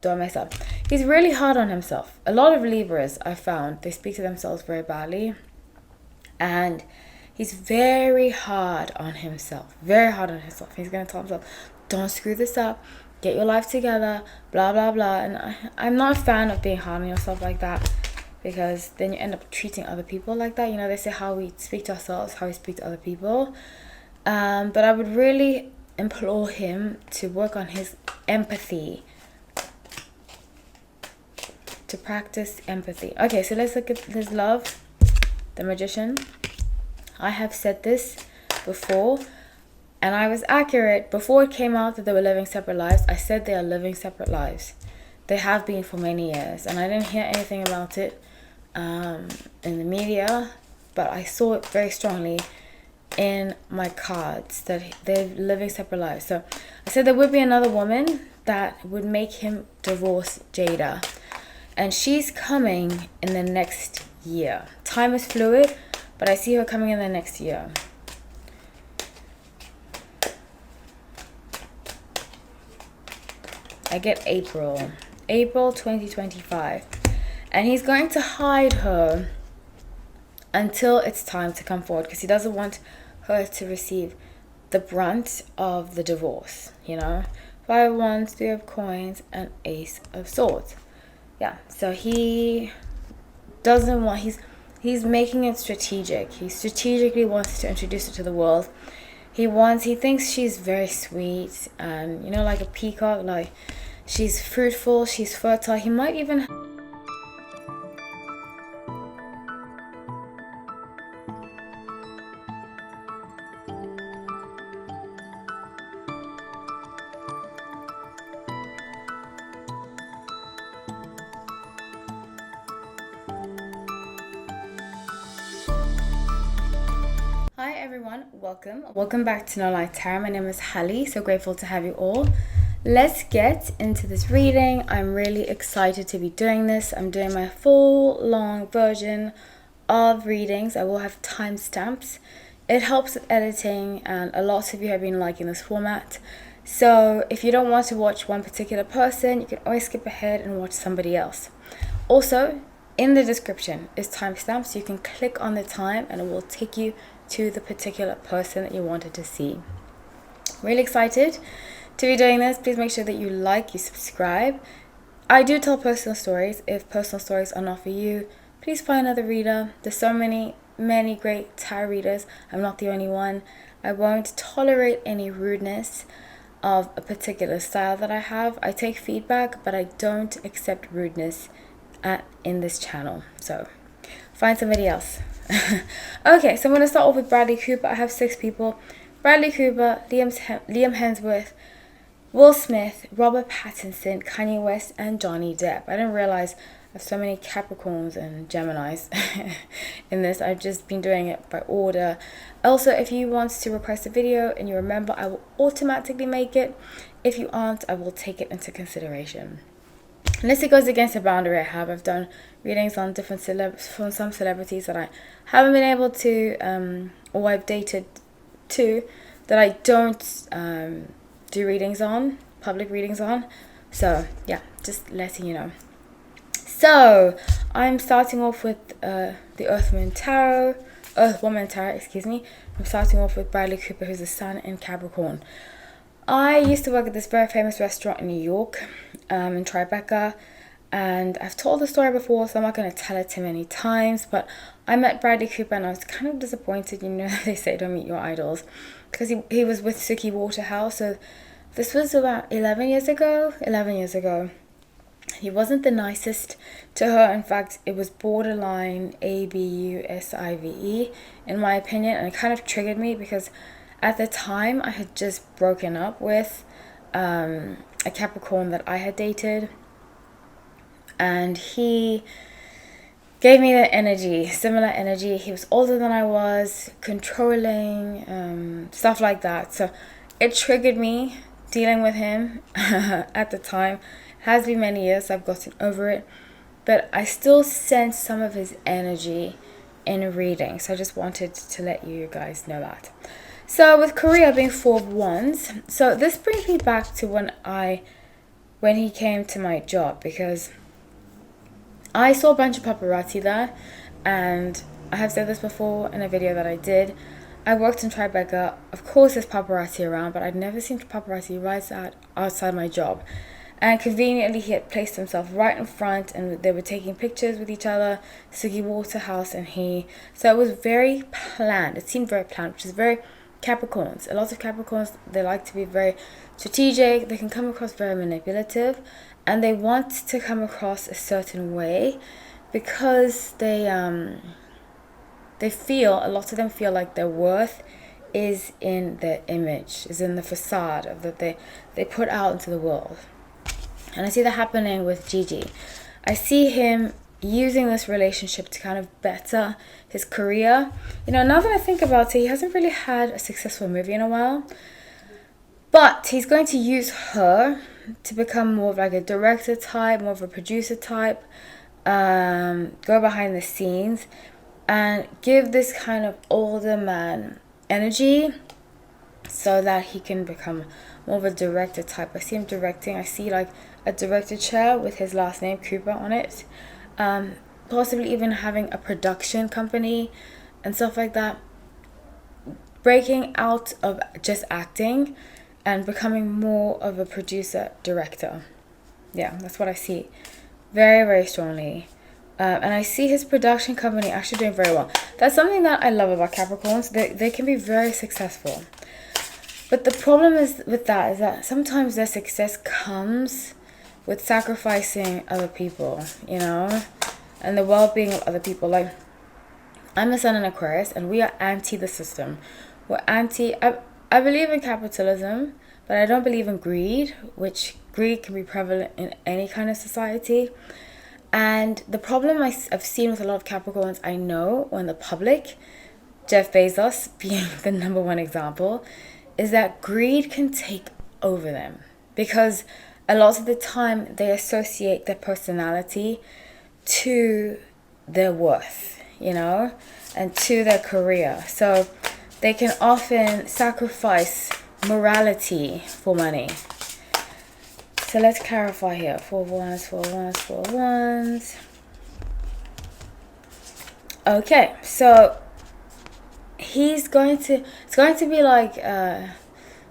Do I mess up? He's really hard on himself. A lot of Libras, I found, they speak to themselves very badly. And he's very hard on himself. Very hard on himself. He's going to tell himself, don't screw this up. Get your life together. Blah, blah, blah. And I'm not a fan of being hard on yourself like that. Because then you end up treating other people like that. You know, they say how we speak to ourselves, how we speak to other people. But I would really implore him to work on his empathy. To practice empathy. Okay, so let's look at his love. The Magician. I have said this before, and I was accurate. Before it came out that they were living separate lives, I said they are living separate lives. They have been for many years, and I didn't hear anything about it in the media, but I saw it very strongly in my cards that they're living separate lives. So I said there would be another woman that would make him divorce Jada. And she's coming in the next year. Time is fluid, but I see her coming in the next year. I get April 2025. And he's going to hide her until it's time to come forward, because he doesn't want her to receive the brunt of the divorce, you know. 5 of Wands, 3 of Coins, and Ace of Swords. Yeah, so he doesn't want, he's making it strategic. He strategically wants to introduce it to the world. He thinks she's very sweet and, you know, like a peacock, like she's fruitful, she's fertile. He might even... Hi everyone, welcome back to No Light Tarot. My name is Hallie, so grateful to have you all. Let's get into this reading. I'm really excited to be doing this. I'm doing my full long version of readings. I will have timestamps. It helps with editing, and a lot of you have been liking this format. So if you don't want to watch one particular person, you can always skip ahead and watch somebody else. Also, in the description is timestamps, so you can click on the time and it will take you to the particular person that you wanted to see. Really excited to be doing this. Please make sure that you like, you subscribe. I do tell personal stories. If personal stories are not for you, please find another reader. There's so many great tarot readers. I'm not the only one. I won't tolerate any rudeness of a particular style that I have. I take feedback, but I don't accept rudeness in this channel. So find somebody else. Okay, so I'm going to start off with Bradley Cooper. I have 6 people. Bradley Cooper, Liam Hemsworth, Will Smith, Robert Pattinson, Kanye West, and Johnny Depp. I didn't realize I have so many Capricorns and Geminis in this. I've just been doing it by order. Also, if you want to request a video and you remember, I will automatically make it. If you aren't, I will take it into consideration. Unless it goes against a boundary I have. I've done readings on different from some celebrities that I haven't been able to, or I've dated to, that I don't do readings on, public readings on. So yeah, just letting you know. So I'm starting off with the Earthwoman Tarot, excuse me. I'm starting off with Bradley Cooper, who's the Sun in Capricorn. I used to work at this very famous restaurant in New York, in Tribeca, and I've told the story before, so I'm not going to tell it too many times, but I met Bradley Cooper and I was kind of disappointed. You know, they say don't meet your idols, because he was with Suki Waterhouse. So this was about 11 years ago. He wasn't the nicest to her. In fact, it was borderline abusive in my opinion, and it kind of triggered me because at the time I had just broken up with a Capricorn that I had dated, and he gave me that energy, similar energy. He was older than I was, controlling, stuff like that. So it triggered me dealing with him at the time. It has been many years, so I've gotten over it, but I still sense some of his energy in reading. So I just wanted to let you guys know that. So with Korea being 4 of Wands, so this brings me back to when I when he came to my job, because I saw a bunch of paparazzi there, and I have said this before in a video that I did. I worked in Tribeca. Of course there's paparazzi around, but I'd never seen paparazzi right outside my job. And conveniently he had placed himself right in front, and they were taking pictures with each other, Suki Waterhouse and he. So it was very planned. It seemed very planned, which is very Capricorns. A lot of Capricorns, they like to be very strategic. They can come across very manipulative, and they want to come across a certain way because they feel, a lot of them feel like their worth is in their image, is in the facade of that they put out into the world. And I see that happening with Gigi. I see him using this relationship to kind of better his career. You know, now that I think about it, he hasn't really had a successful movie in a while. But he's going to use her to become more of like a director type, more of a producer type, go behind the scenes and give this kind of older man energy so that he can become more of a director type. I see him directing. I see like a director chair with his last name, Cooper, on it. Possibly even having a production company and stuff like that. Breaking out of just acting and becoming more of a producer, director. Yeah, that's what I see very, very strongly. And I see his production company actually doing very well. That's something that I love about Capricorns. They can be very successful. But the problem is with that is that sometimes their success comes with sacrificing other people, you know, and the well-being of other people. Like, I'm a Sun in Aquarius, and we are anti the system. We're anti. I believe in capitalism, but I don't believe in greed, which greed can be prevalent in any kind of society. And the problem I've seen with a lot of Capricorns, I know, when the public, Jeff Bezos being the number one example, is that greed can take over them. Because a lot of the time they associate their personality to their worth, you know, and to their career. So they can often sacrifice morality for money. So let's clarify here. 4 wands, 4 wands, 4 wands. Okay, so it's going to be like,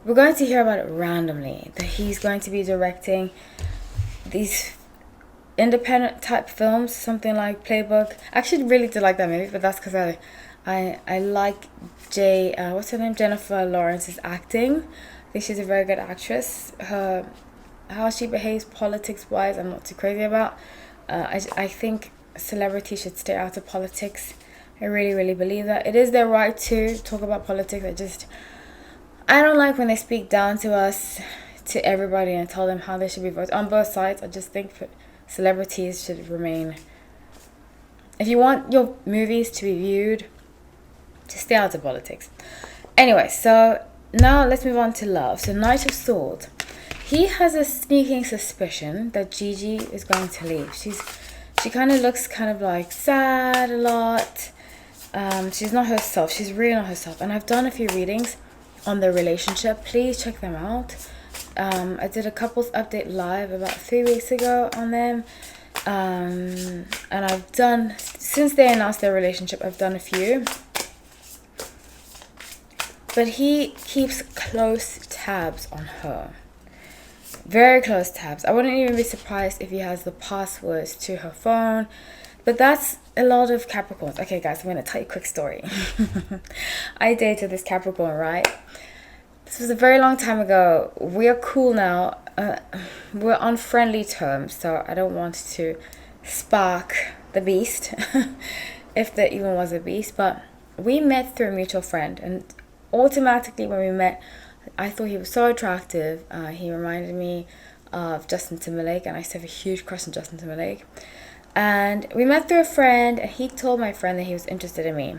we're going to hear about it randomly. That he's going to be directing these independent type films, something like Playbook. I actually really did like that movie, but that's because I like what's her name? Jennifer Lawrence's acting. I think she's a very good actress. How she behaves politics-wise, I'm not too crazy about. I think celebrities should stay out of politics. I really, really believe that. It is their right to talk about politics. I don't like when they speak down to us, to everybody, and tell them how they should be voted. On both sides, I just think celebrities should remain. If you want your movies to be viewed, just stay out of politics. Anyway, so now let's move on to love. So Knight of Swords. He has a sneaking suspicion that Gigi is going to leave. She kind of looks kind of like sad a lot. She's not herself. She's really not herself. And I've done a few readings on their relationship. Please check them out. I did a couples update live about 3 weeks ago on them. And I've done, since they announced their relationship, I've done a few. But he keeps close tabs on her. Very close tabs. I wouldn't even be surprised if he has the passwords to her phone. But that's a lot of Capricorns. Okay, guys, I'm going to tell you a quick story. I dated this Capricorn, right? This was a very long time ago. We are cool now. We're on friendly terms, so I don't want to spark the beast, if there even was a beast. But we met through a mutual friend, and automatically when we met, I thought he was so attractive. He reminded me of Justin Timberlake, and I used to have a huge crush on Justin Timberlake. And we met through a friend, and he told my friend that he was interested in me.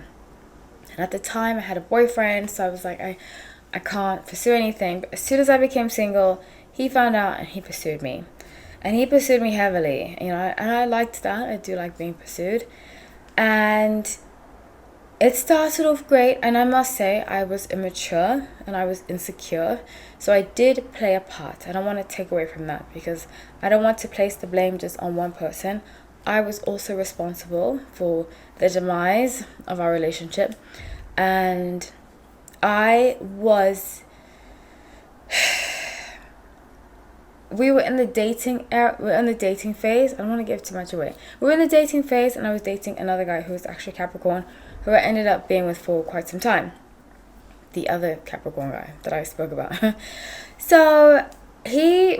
And at the time, I had a boyfriend, so I was like, I can't pursue anything. But as soon as I became single, he found out and he pursued me. And he pursued me heavily, you know, and I liked that. I do like being pursued. And it started off great, and I must say I was immature and I was insecure, so I did play a part. I don't want to take away from that because I don't want to place the blame just on one person. I was also responsible for the demise of our relationship, and I was we were in the dating era, we were in the dating phase. I don't want to give too much away. We were in the dating phase, and I was dating another guy who was actually Capricorn, who I ended up being with for quite some time. The other Capricorn guy that I spoke about. So he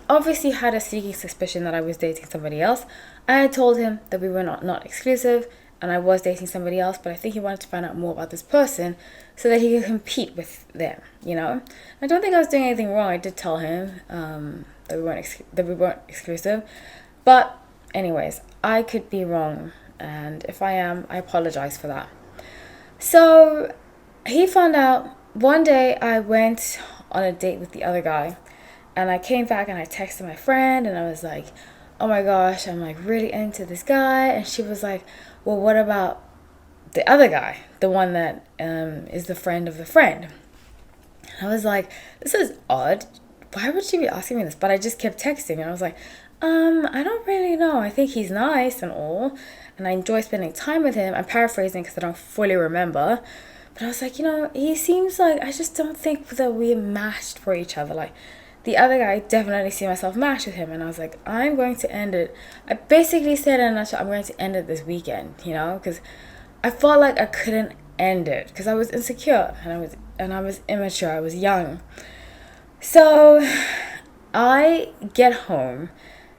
obviously had a sneaking suspicion that I was dating somebody else. I had told him that we were not exclusive, and I was dating somebody else, but I think he wanted to find out more about this person so that he could compete with them, you know? I don't think I was doing anything wrong. I did tell him that we weren't exclusive. But anyways, I could be wrong, and if I am, I apologize for that. So he found out. One day I went on a date with the other guy, and I came back and I texted my friend, and I was like, oh my gosh, I'm like really into this guy. And she was like, well, what about the other guy, the one that is the friend of the friend? And I was like, this is odd. Why would she be asking me this? But I just kept texting, and I was like, I don't really know. I think he's nice and all, and I enjoy spending time with him. I'm paraphrasing because I don't fully remember. But I was like, he seems like, I just don't think that we're matched for each other. Like, the other guy, I definitely see myself matched with him. And I was like, I'm going to end it. I basically said in a nutshell, I'm going to end it this weekend, because I felt like I couldn't end it because I was insecure and I was immature. I was young. So I get home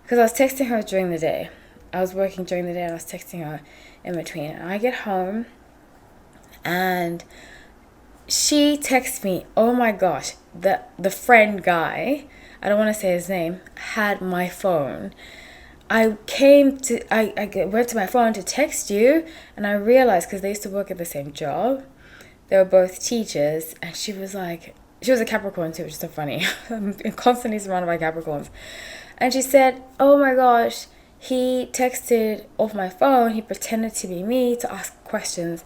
because I was texting her during the day. I was working during the day and I was texting her in between. And I get home and she texts me, oh my gosh, the friend guy, I don't want to say his name, had my phone. I went to my phone to text you, and I realized, because they used to work at the same job, they were both teachers, and she was a Capricorn too, which is so funny. I'm constantly surrounded by Capricorns. And she said, oh my gosh, he texted off my phone, he pretended to be me to ask questions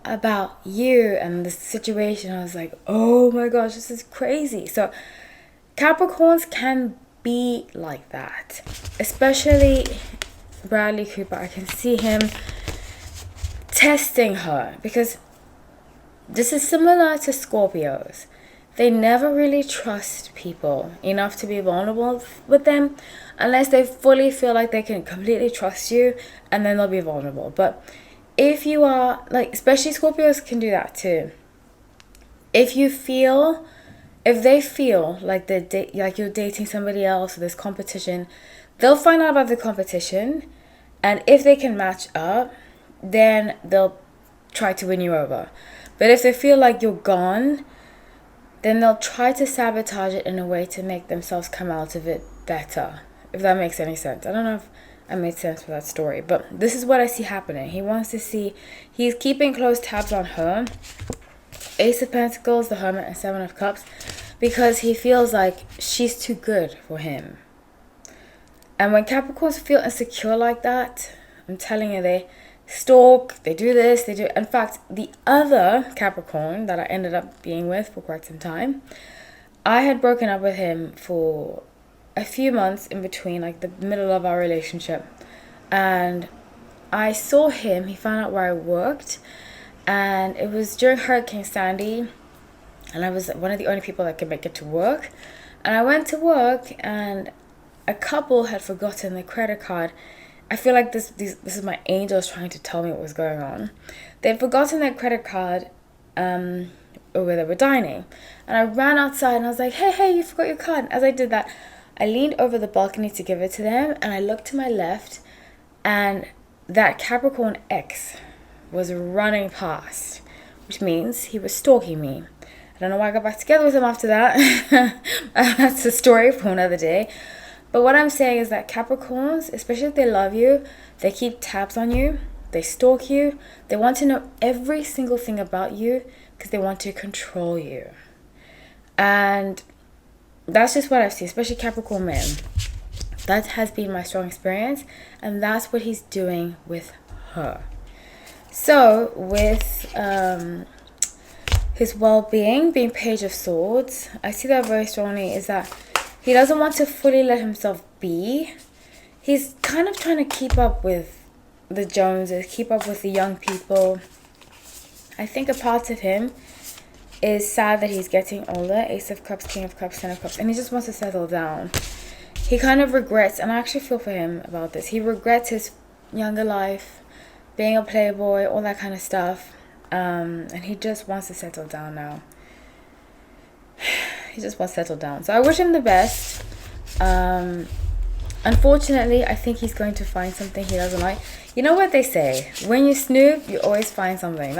about you and the situation. I was like, oh my gosh, this is crazy. So Capricorns can be like that, especially Bradley Cooper. I can see him testing her because this is similar to Scorpios. They never really trust people enough to be vulnerable with them unless they fully feel like they can completely trust you, and then they'll be vulnerable. But if you are, like, especially Scorpios can do that too. If they feel like you're dating somebody else or there's competition, they'll find out about the competition, and if they can match up, then they'll try to win you over. But if they feel like you're gone, then they'll try to sabotage it in a way to make themselves come out of it better, if that makes any sense. I don't know if I made sense for that story, but this is what I see happening. He's keeping close tabs on her, Ace of Pentacles, the Hermit, and Seven of Cups, because he feels like she's too good for him. And when Capricorns feel insecure like that, I'm telling you, they stalk, they do this, they do. In fact, the other Capricorn that I ended up being with for quite some time, I had broken up with him for a few months in between, like the middle of our relationship, and I saw him. He found out where I worked, and it was during Hurricane Sandy, and I was one of the only people that could make it to work. And I went to work, and a couple had forgotten their credit card. I feel like this is my angels trying to tell me what was going on. They'd forgotten their credit card where they were dining, and I ran outside and I was like, hey, you forgot your card. And as I did that, I leaned over the balcony to give it to them, and I looked to my left, and that Capricorn X was running past, which means he was stalking me. I don't know why I got back together with him after that. That's a story for another day. But what I'm saying is that Capricorns, especially if they love you, they keep tabs on you, they stalk you, they want to know every single thing about you because they want to control you. And that's just what I've seen, especially Capricorn men. That has been my strong experience, and that's what he's doing with her. So with his well-being being Page of Swords, I see that very strongly, is that he doesn't want to fully let himself be. He's kind of trying to keep up with the Joneses, keep up with the young people. I think a part of him is sad that he's getting older. Ace of Cups, King of Cups, Ten of Cups, and he just wants to settle down. He kind of regrets, and I actually feel for him about this, he regrets his younger life, being a playboy, all that kind of stuff. And he just wants to settle down now. He just wants to settle down. So I wish him the best. Unfortunately, I think he's going to find something he doesn't like. You know what they say? When you snoop, you always find something.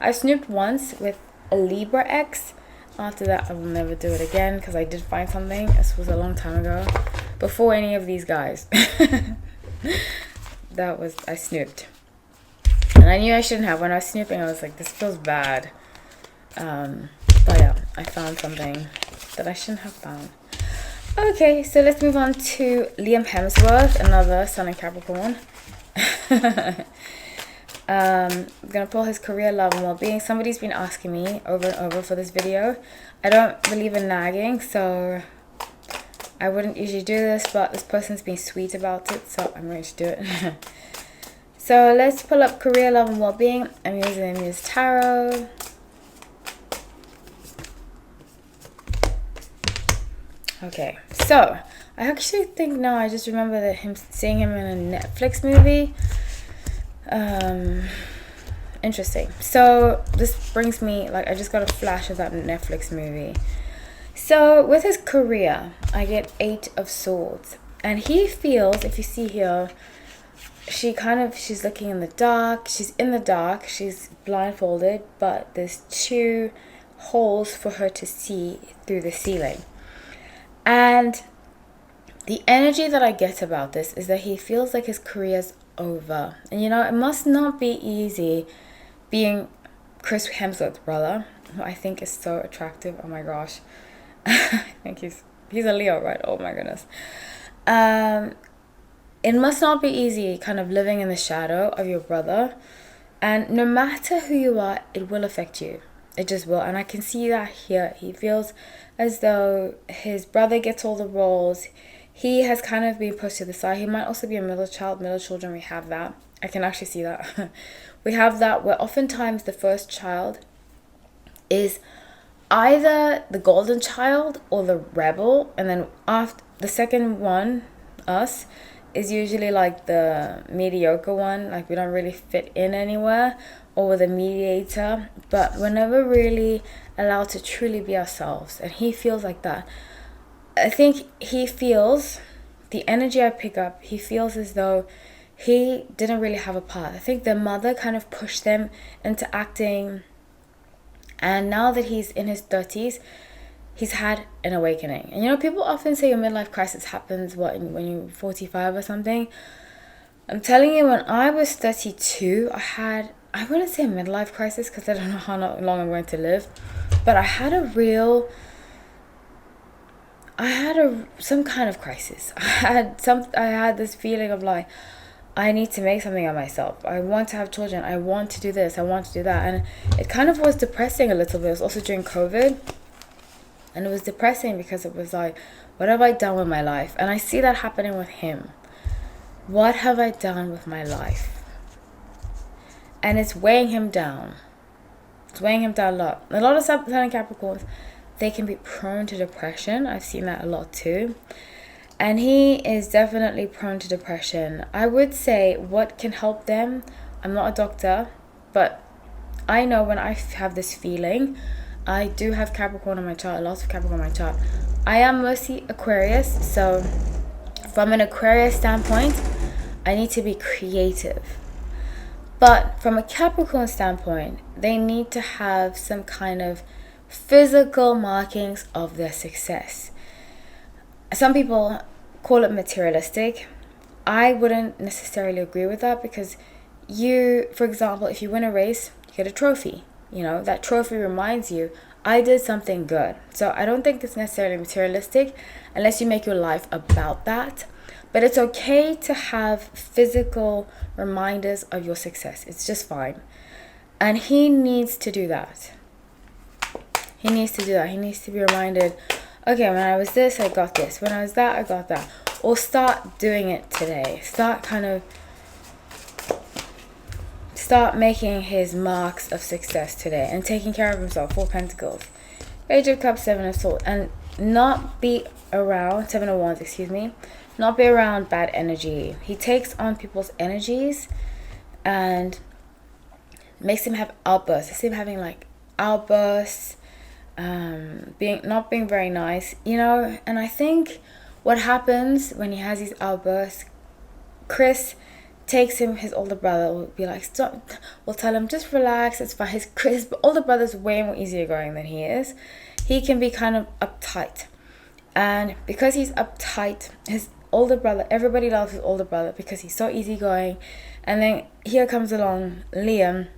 I snooped once with a Libra ex. After that, I will never do it again because I did find something. This was a long time ago. Before any of these guys. I snooped. And I knew I shouldn't have. When I was snooping, I was like, this feels bad. But yeah, I found something that I shouldn't have found. Okay, so let's move on to Liam Hemsworth, another Sun and Capricorn. I'm going to pull his career, love, and well-being. Somebody's been asking me over and over for this video. I don't believe in nagging, so I wouldn't usually do this, but this person's been sweet about it, so I'm going to do it. So let's pull up career, love, and well-being. I'm using the Muse Tarot. Okay, so I actually think now I just remember that seeing him in a Netflix movie. Interesting. So this brings me, like, I just got a flash of that Netflix movie. So with his career, I get 8 of Swords, and he feels, if you see here, she's looking in the dark. She's in the dark. She's blindfolded, but there's 2 holes for her to see through the ceiling. And the energy that I get about this is that he feels like his career's over. And you know, it must not be easy being Chris Hemsworth's brother, who I think is so attractive. Oh my gosh. I think he's a Leo, right? Oh my goodness. It must not be easy kind of living in the shadow of your brother. And no matter who you are, it will affect you. It just will. And I can see that here. He feels as though his brother gets all the roles. He has kind of been pushed to the side. He might also be a middle child. Middle children, we have that. I can actually see that. We have that where oftentimes the first child is either the golden child or the rebel. And then after the second one, us, is usually like the mediocre one, like we don't really fit in anywhere, or with a mediator, but we're never really allowed to truly be ourselves. And he feels like that. I think he feels, the energy I pick up, he feels as though he didn't really have a part. I think their mother kind of pushed them into acting, and now that he's in his 30s, he's had an awakening. And you know, people often say your midlife crisis happens, when you're 45 or something. I'm telling you, when I was 32, I wouldn't say a midlife crisis because I don't know how long I'm going to live. But I had some kind of crisis. I had this feeling of like, I need to make something of myself. I want to have children. I want to do this. I want to do that. And it kind of was depressing a little bit. It was also during COVID. And it was depressing because it was like, what have I done with my life? And I see that happening with him. What have I done with my life? And it's weighing him down. It's weighing him down a lot. A lot of Sun and Capricorns, they can be prone to depression. I've seen that a lot too. And he is definitely prone to depression. I would say what can help them, I'm not a doctor, but I know when I have this feeling, I do have Capricorn on my chart, lots of Capricorn on my chart. I am mostly Aquarius, so from an Aquarius standpoint, I need to be creative. But from a Capricorn standpoint, they need to have some kind of physical markings of their success. Some people call it materialistic. I wouldn't necessarily agree with that because for example, if you win a race, you get a trophy. You know, that trophy reminds you, I did something good. So I don't think it's necessarily materialistic unless you make your life about that. But it's okay to have physical reminders of your success. It's just fine. And he needs to do that. He needs to do that. He needs to be reminded, okay, when I was this, I got this. When I was that, I got that. Or start doing it today. Start making his marks of success today. And taking care of himself. 4 Pentacles. Page of Cups, 7 of Swords. And not be around, 7 of Wands, excuse me. Not be around bad energy. He takes on people's energies and makes him have outbursts. I see him having like outbursts, not being very nice, you know. And I think what happens when he has these outbursts, Chris takes him, his older brother will be like, stop, will tell him, just relax, it's fine. His older brother's way more easygoing than he is. He can be kind of uptight. And because he's uptight, his older brother, everybody loves his older brother because he's so easygoing. And then here comes along Liam,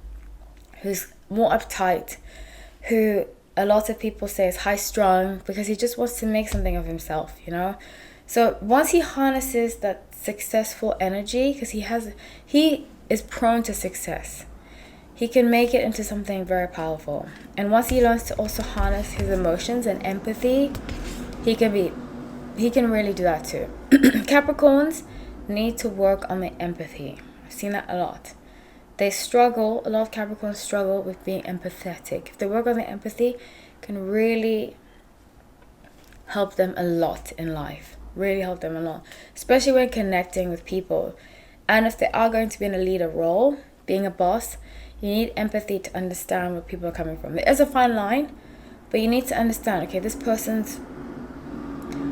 who's more uptight, who a lot of people say is high-strung because he just wants to make something of himself, you know. So once he harnesses that successful energy, because he is prone to success, he can make it into something very powerful. And once he learns to also harness his emotions and empathy, he can really do that too. Capricorns need to work on their empathy. I've seen that a lot. A lot of Capricorns struggle with being empathetic. If they work on their empathy, it can really help them a lot in life. Really help them a lot. Especially when connecting with people. And if they are going to be in a leader role, being a boss, you need empathy to understand where people are coming from. There is a fine line, but you need to understand, okay,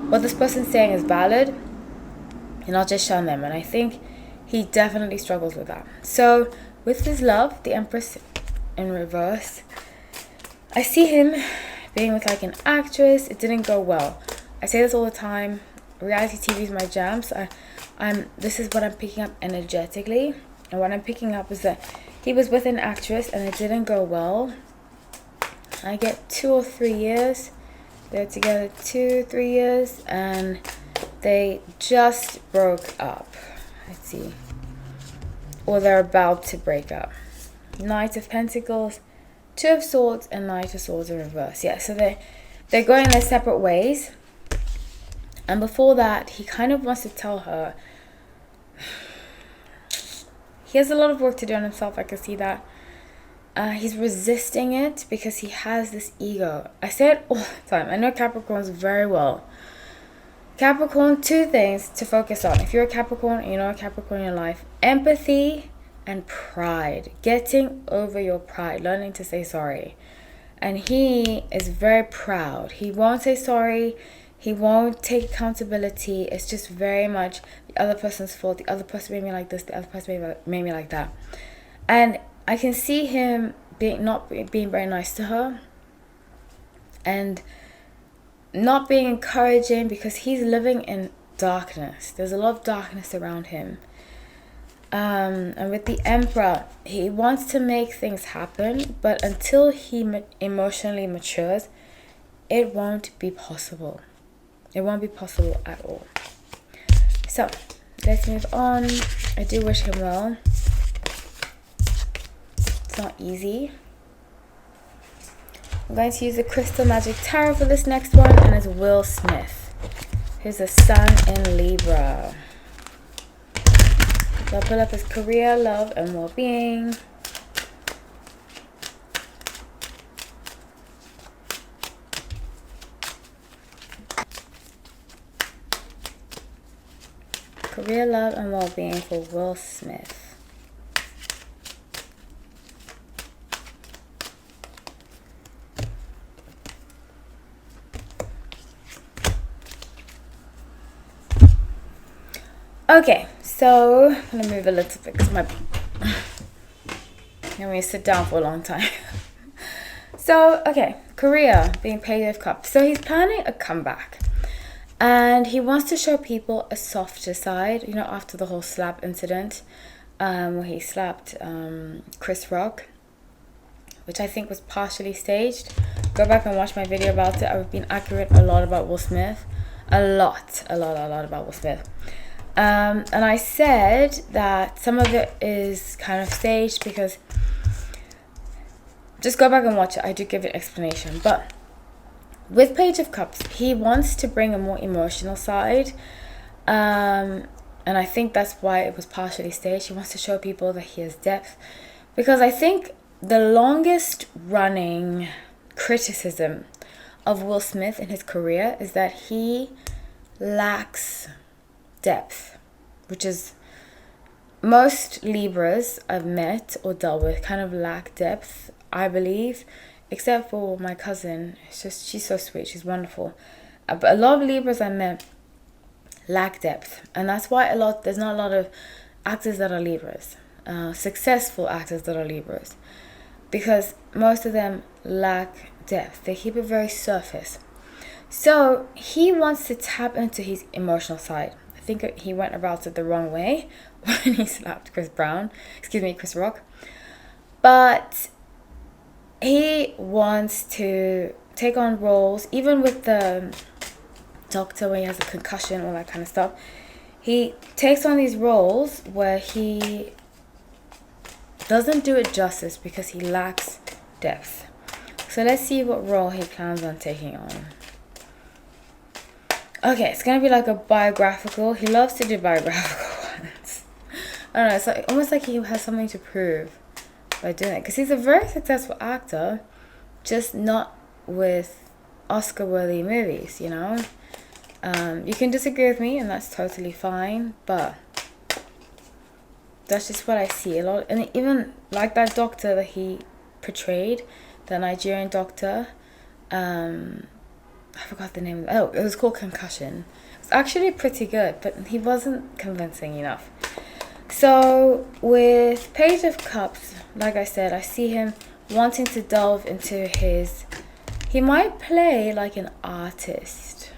what this person's saying is valid, and not just shun them. And I think he definitely struggles with that. So with his love, the Empress in reverse, I see him being with like an actress. It didn't go well. I say this all the time. Reality TV is my jam. So this is what I'm picking up energetically. And what I'm picking up is that he was with an actress and it didn't go well. I get 2 or 3 years. They're together 2-3 years and they just broke up. Let's see. Or they're about to break up. Knight of Pentacles, 2 of Swords, and Knight of Swords in reverse. Yeah, so they're going their separate ways. And before that, he kind of wants to tell her. He has a lot of work to do on himself. I can see that. He's resisting it because he has this ego. I say it all the time. I know Capricorns very well. Capricorn, 2 things to focus on. If you're a Capricorn and you know a Capricorn in your life, empathy and pride. Getting over your pride. Learning to say sorry. And he is very proud. He won't say sorry. He won't take accountability. It's just very much the other person's fault. The other person made me like this. The other person made me like that. And I can see him not being very nice to her. And not being encouraging because he's living in darkness. There's a lot of darkness around him. And with the Emperor, he wants to make things happen. But until he emotionally matures, it won't be possible. It won't be possible at all. So, let's move on. I do wish him well. It's not easy. I'm going to use the Crystal Magic Tarot for this next one, and it's Will Smith, who's a Sun in Libra. I'll pull up his career, love, and well-being. Career, love, and well-being for Will Smith. Okay, so I'm going to move a little bit because I'm going to sit down for a long time. So, okay, career, being Page of Cups. So he's planning a comeback. And he wants to show people a softer side, you know, after the whole slap incident, where he slapped Chris Rock, which I think was partially staged. Go back and watch my video about it. I've been accurate a lot about Will Smith. A lot about Will Smith. And I said that some of it is kind of staged because, just go back and watch it, I do give an explanation. But with Page of Cups, he wants to bring a more emotional side. And I think that's why it was partially staged. He wants to show people that he has depth. Because I think the longest running criticism of Will Smith in his career is that he lacks depth, which is most Libras I've met or dealt with kind of lack depth, I believe, except for my cousin. It's just, she's so sweet, she's wonderful. But a lot of Libras I met lack depth, and that's why there's not a lot of actors that are Libras, successful actors that are Libras, because most of them lack depth. They keep it very surface. So he wants to tap into his emotional side. I think he went about it the wrong way when he slapped Chris Rock. But he wants to take on roles, even with the doctor when he has a concussion, all that kind of stuff. He takes on these roles where he doesn't do it justice because he lacks depth. So let's see what role he plans on taking on. Okay, it's gonna be like a biographical. He loves to do biographical ones. I don't know, it's like almost like he has something to prove by doing it, because he's a very successful actor, just not with Oscar-worthy movies, you know. You can disagree with me, and that's totally fine, but that's just what I see a lot. And even like that doctor that he portrayed, the Nigerian doctor, I forgot the name. Oh, it was called Concussion. It's actually pretty good, but he wasn't convincing enough. So with Page of Cups, like I said, I see him wanting to delve into his... He might play like an artist.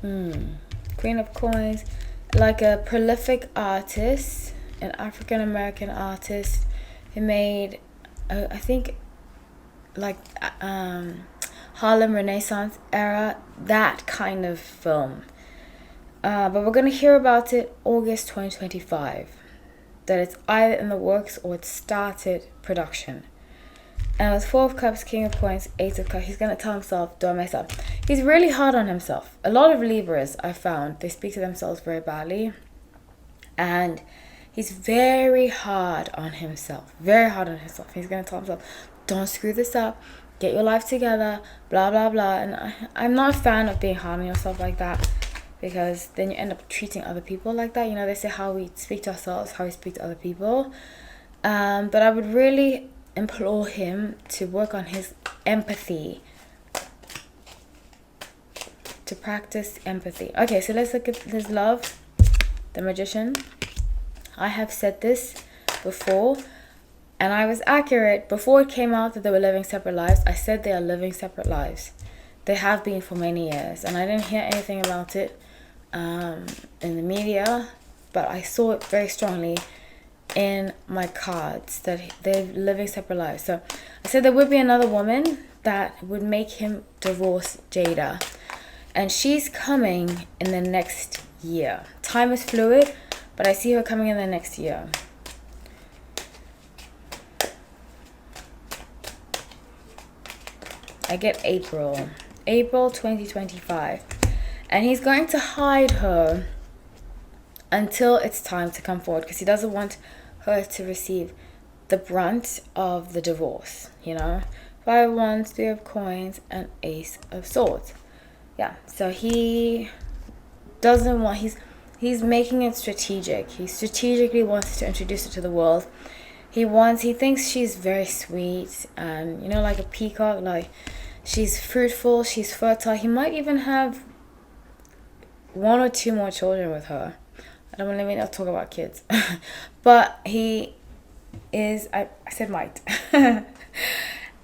Queen of Coins. Like a prolific artist, an African-American artist who made, I think, like Harlem Renaissance era, that kind of film. But we're going to hear about it August 2025. That it's either in the works or it started production. And with Four of Cups, King of Coins, Eight of Cups, he's going to tell himself, do I mess up? He's really hard on himself. A lot of Libras, I found, they speak to themselves very badly. And he's very hard on himself. Very hard on himself. He's going to tell himself, don't screw this up. Get your life together. Blah, blah, blah. And I'm not a fan of being hard on yourself like that, because then you end up treating other people like that. You know, they say how we speak to ourselves, how we speak to other people. But I would really implore him to work on his empathy. To practice empathy. Okay, so let's look at his love. The Magician. I have said this before, and I was accurate. Before it came out that they were living separate lives, I said they are living separate lives. They have been for many years, and I didn't hear anything about it in the media, but I saw it very strongly in my cards that they're living separate lives. So I said there would be another woman that would make him divorce Jada, and she's coming in the next year. Time is fluid, but I see her coming in the next year. I get April 2025. And he's going to hide her until it's time to come forward, because he doesn't want her to receive the brunt of the divorce, you know. 5 of Wands, 3 of Coins, and Ace of Swords. Yeah, so he doesn't want... He's making it strategic. He strategically wants to introduce it to the world. He thinks she's very sweet and, you know, like a peacock, like she's fruitful, she's fertile. He might even have 1 or 2 more children with her. I don't want to talk about kids. But he is, I said might.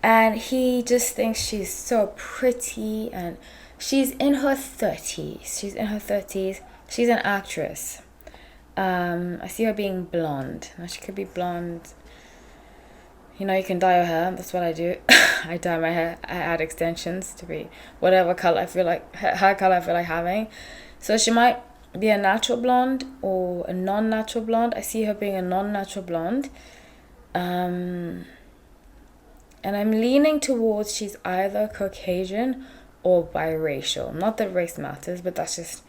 And he just thinks she's so pretty, and she's in her 30s. She's an actress. I see her being blonde. Now she could be blonde, You can dye your hair. That's what I do. I dye my hair. I add extensions to be whatever color I feel like, hair color I feel like having. So she might be a natural blonde or a non-natural blonde. I see her being a non-natural blonde. And I'm leaning towards she's either Caucasian or biracial. Not that race matters, but that's just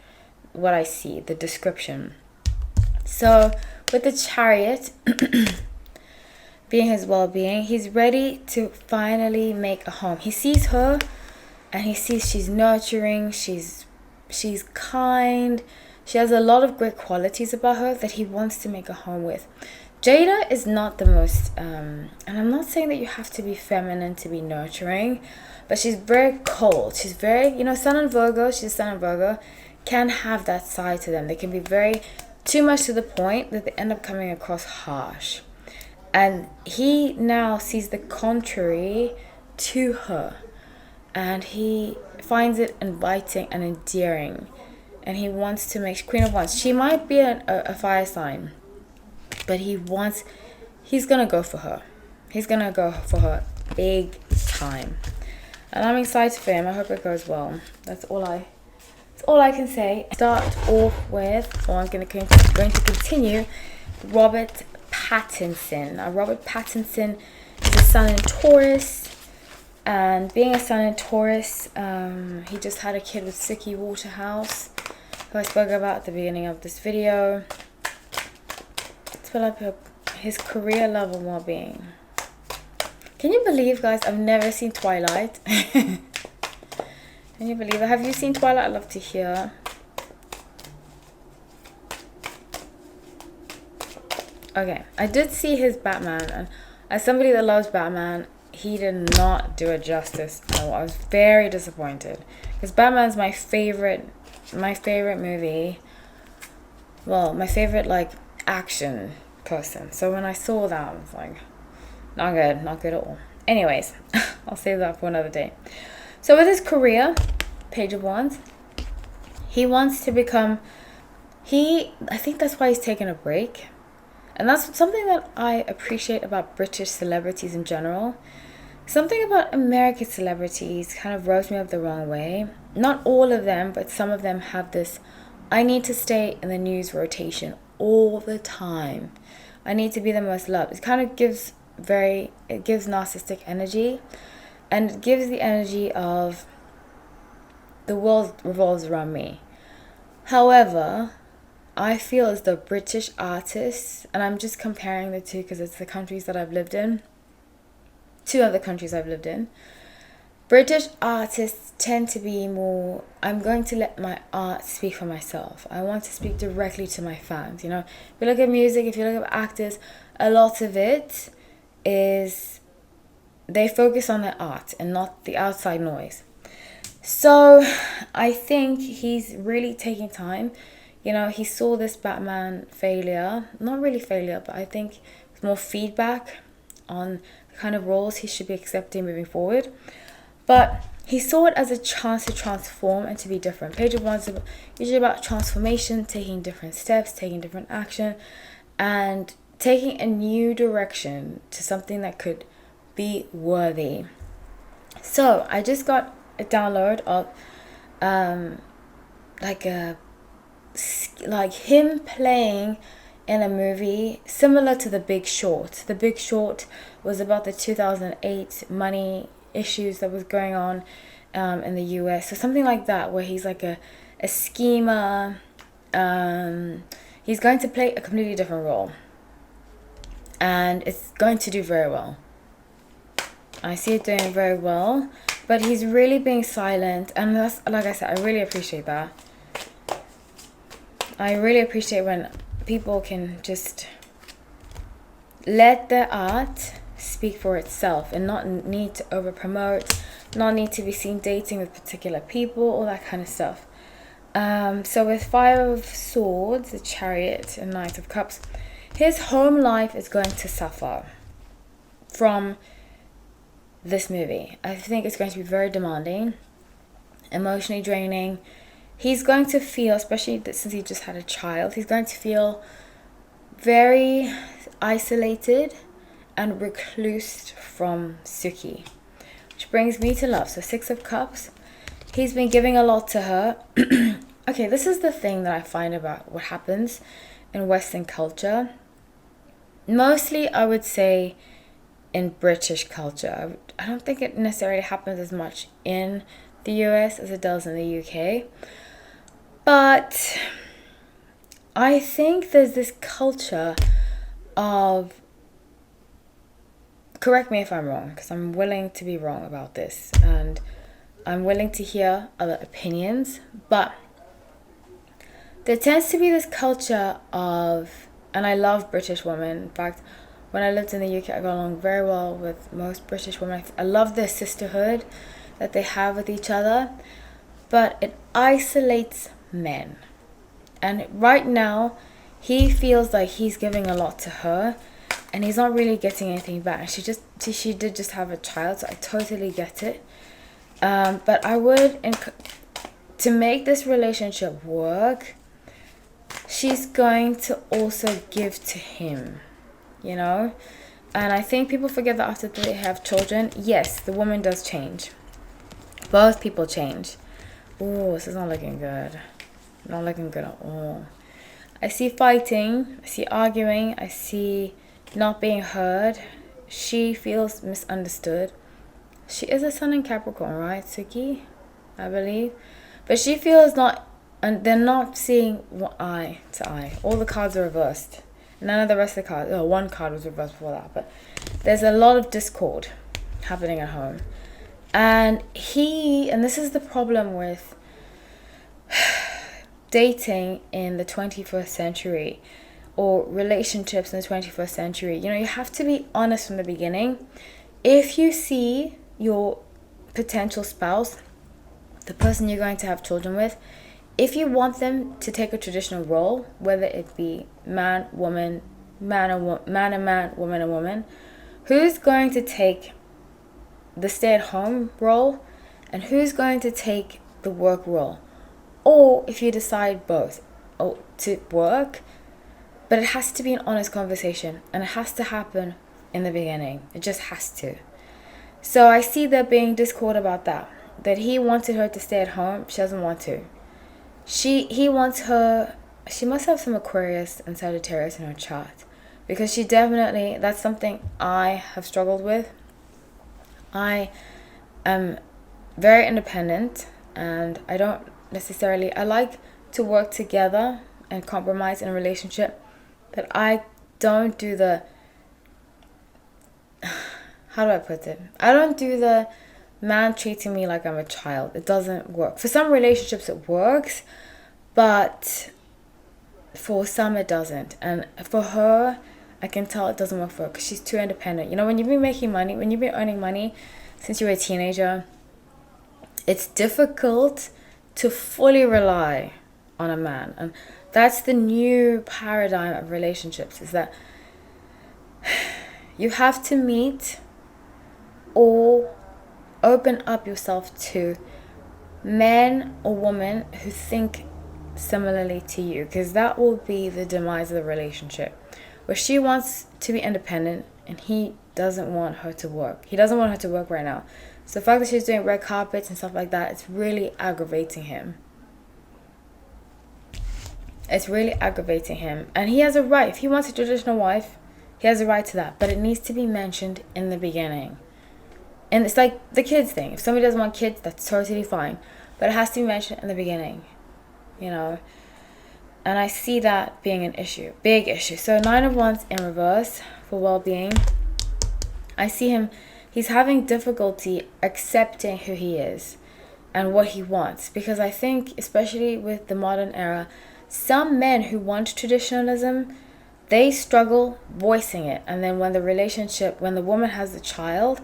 what I see, the description. So with the Chariot being his well-being, he's ready to finally make a home. He sees her and he sees she's nurturing, she's kind, she has a lot of great qualities about her that he wants to make a home with. Jada is not the most and I'm not saying that you have to be feminine to be nurturing, but she's very cold. She's very, Sun and Virgo, she's Sun and Virgo, can have that side to them. They can be very too much to the point that they end up coming across harsh. And he now sees the contrary to her. And he finds it inviting and endearing. And he wants to make Queen of Wands. She might be a fire sign. But he's going to go for her. He's going to go for her big time. And I'm excited for him. I hope it goes well. That's all I can say. Start off with, I'm going to continue, Robert Pattinson. Now, Robert Pattinson is a Sun in Taurus, and being a Sun in Taurus, he just had a kid with Sicky Waterhouse, who I spoke about at the beginning of this video. Let's fill up his career, love, and well-being. Can you believe, guys, I've never seen Twilight? Can you believe it? Have you seen Twilight? I'd love to hear. Okay, I did see his Batman, and as somebody that loves Batman, he did not do it justice at all. I was very disappointed because Batman's my favorite movie. Well, my favorite action person. So when I saw that, I was like, not good at all. Anyways, I'll save that for another day. So with his career, Page of Wands, he wants to become, I think that's why he's taking a break. And that's something that I appreciate about British celebrities in general. Something about American celebrities kind of rubs me up the wrong way. Not all of them, but some of them have this, I need to stay in the news rotation all the time. I need to be the most loved. It kind of gives narcissistic energy. And it gives the energy of the world revolves around me. However, I feel as though British artists, and I'm just comparing the two because it's the countries that I've lived in, two other countries I've lived in, British artists tend to be more, I'm going to let my art speak for myself. I want to speak directly to my fans. If you look at music, if you look at actors, a lot of it is they focus on their art and not the outside noise. So I think he's really taking time. He saw this Batman failure, not really failure, but I think it's more feedback on the kind of roles he should be accepting moving forward. But he saw it as a chance to transform and to be different. Page of Wands is usually about transformation, taking different steps, taking different action, and taking a new direction to something that could be worthy. So I just got a download of him playing in a movie similar to The Big Short. The Big Short was about the 2008 money issues that was going on in the US. So something like that, where he's like a schemer. He's going to play a completely different role. And it's going to do very well. I see it doing very well. But he's really being silent. And that's, like I said, I really appreciate that. I really appreciate when people can just let their art speak for itself and not need to over promote, not need to be seen dating with particular people, all that kind of stuff. So with Five of Swords, the Chariot, and Knight of Cups, his home life is going to suffer from this movie. I think it's going to be very demanding, emotionally draining. He's going to feel, especially since he just had a child, he's going to feel very isolated and recluse from Suki. Which brings me to love. So 6 of Cups. He's been giving a lot to her. Okay, this is the thing that I find about what happens in Western culture. Mostly, I would say, in British culture. I don't think it necessarily happens as much in the US as it does in the UK. But I think there's this culture of, correct me if I'm wrong, because I'm willing to be wrong about this, and I'm willing to hear other opinions, but there tends to be this culture of, and I love British women. In fact, when I lived in the UK, I got along very well with most British women. I love their sisterhood that they have with each other, but it isolates men. And right now, he feels like he's giving a lot to her, and he's not really getting anything back. She did just have a child, so I totally get it. But I would, to make this relationship work, she's going to also give to him, you know? And I think people forget that after they have children, yes, the woman does change. Both people change. Ooh, this is not looking good. Not looking good at all. I see fighting. I see arguing. I see not being heard. She feels misunderstood. She is a sun in Capricorn, right, Suki? I believe. But she feels not, and they're not seeing eye to eye. All the cards are reversed. None of the rest of the cards, one card was reversed before that, but there's a lot of discord happening at home. And this is the problem with dating in the 21st century or relationships in the 21st century. You know, you have to be honest from the beginning. If you see your potential spouse, the person you're going to have children with, if you want them to take a traditional role, whether it be man, woman, man and woman and woman, who's going to take the stay-at-home role and who's going to take the work role? Or if you decide both to work, but it has to be an honest conversation, and it has to happen in the beginning. It just has to. So I see there being discord about that he wanted her to stay at home. She doesn't want to. He wants her. She must have some Aquarius and Sagittarius in her chart, because she definitely, that's something I have struggled with. I am very independent, and I don't necessarily, I like to work together and compromise in a relationship, but I don't do the, how do I put it? I don't do the man treating me like I'm a child. It doesn't work. For some relationships it works, but for some it doesn't. And for her, I can tell it doesn't work for her because she's too independent. You know, when you've been making money, when you've been earning money since you were a teenager, it's difficult to fully rely on a man. And that's the new paradigm of relationships, is that you have to meet or open up yourself to men or women who think similarly to you, because that will be the demise of the relationship, where she wants to be independent and he doesn't want her to work. He doesn't want her to work right now. So the fact that she's doing red carpets and stuff like that, it's really aggravating him. It's really aggravating him. And he has a right. If he wants a traditional wife, he has a right to that. But it needs to be mentioned in the beginning. And it's like the kids thing. If somebody doesn't want kids, that's totally fine. But it has to be mentioned in the beginning. You know. And I see that being an issue. Big issue. So 9 of Wands in reverse for well-being. I see him. He's having difficulty accepting who he is and what he wants. Because I think, especially with the modern era, some men who want traditionalism, they struggle voicing it. And then when the woman has a child,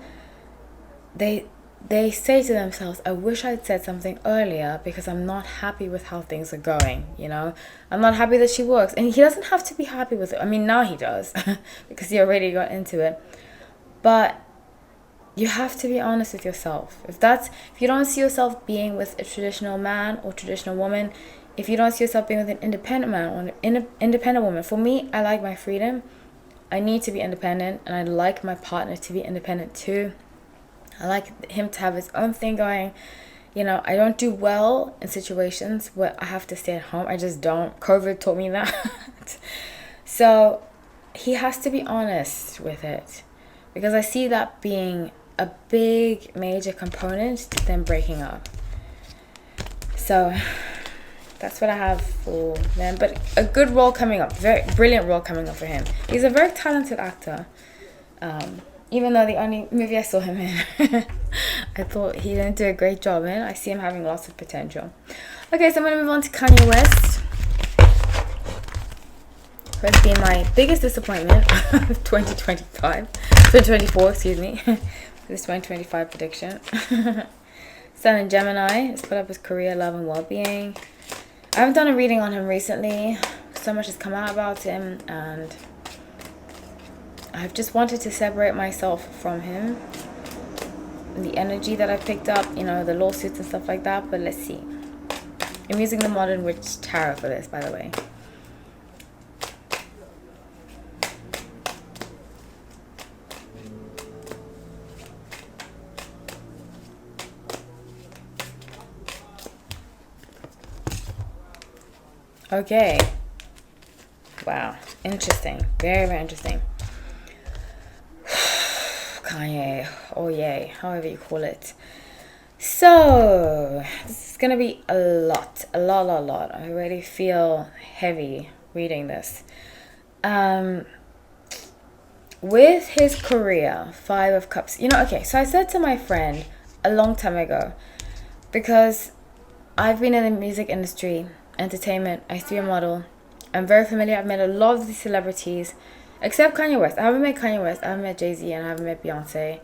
they say to themselves, I wish I'd said something earlier because I'm not happy with how things are going, you know. I'm not happy that she works. And he doesn't have to be happy with it. I mean, now he does because he already got into it. But you have to be honest with yourself. If you don't see yourself being with a traditional man or traditional woman, if you don't see yourself being with an independent man or an independent woman, for me, I like my freedom. I need to be independent, and I like my partner to be independent too. I like him to have his own thing going. You know, I don't do well in situations where I have to stay at home. I just don't. COVID taught me that. So he has to be honest with it, because I see that being a big major component to them breaking up. So that's what I have for them. But a good role coming up, very brilliant role coming up for him. He's a very talented actor. Even though the only movie I saw him in, I thought he didn't do a great job in. I see him having lots of potential. Okay, so I'm going to move on to Kanye West, who has been my biggest disappointment of 2024, excuse me. This 2025 prediction. Sun in Gemini has put up his career, love, and well-being. I haven't done a reading on him recently. So much has come out about him, and I've just wanted to separate myself from him. The energy that I picked up, you know, the lawsuits and stuff like that. But let's see. I'm using the Modern Witch Tarot for this, by the way. Okay. Wow. Interesting. Very, very interesting. Kanye. Oh, yay. However you call it. So, this is going to be a lot. I already feel heavy reading this. With his career, 5 of Cups. You know, okay. So, I said to my friend a long time ago, because I've been in the music industry, entertainment. I used to be a model. I'm very familiar. I've met a lot of these celebrities, except Kanye West. I haven't met Kanye West. I haven't met Jay-Z, and I haven't met Beyonce.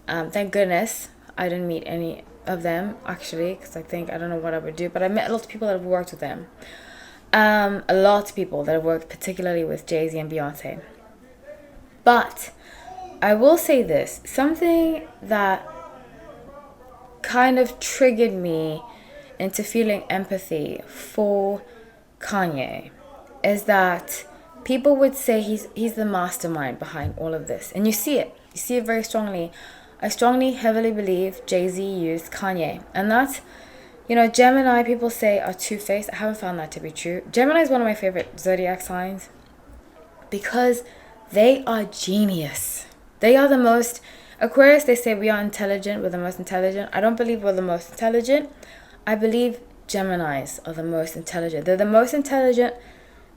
Thank goodness I didn't meet any of them, actually, because I don't know what I would do. But I met a lot of people that have worked with them. A lot of people that have worked particularly with Jay-Z and Beyonce. But I will say this. Something that kind of triggered me into feeling empathy for Kanye is that people would say he's the mastermind behind all of this. And you see it. You see it very strongly. I strongly, heavily believe Jay-Z used Kanye. And that's, you know, Gemini, people say, are two-faced. I haven't found that to be true. Gemini is one of my favorite zodiac signs because they are genius. They are the most... Aquarius, they say we are intelligent. We're the most intelligent. I don't believe we're the most intelligent. I believe Geminis are the most intelligent. They're the most intelligent,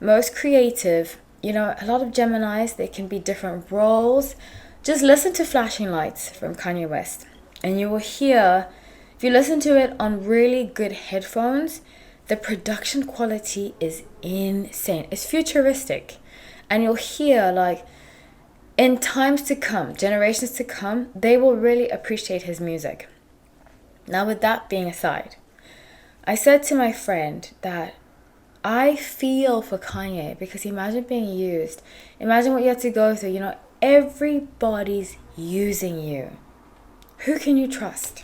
most creative. You know, a lot of Geminis, they can be different roles. Just listen to Flashing Lights from Kanye West, and you will hear, if you listen to it on really good headphones, the production quality is insane. It's futuristic. And you'll hear, like, in times to come, generations to come, they will really appreciate his music. Now, with that being aside, I said to my friend that I feel for Kanye, because imagine being used. Imagine what you have to go through. You know, everybody's using you. Who can you trust?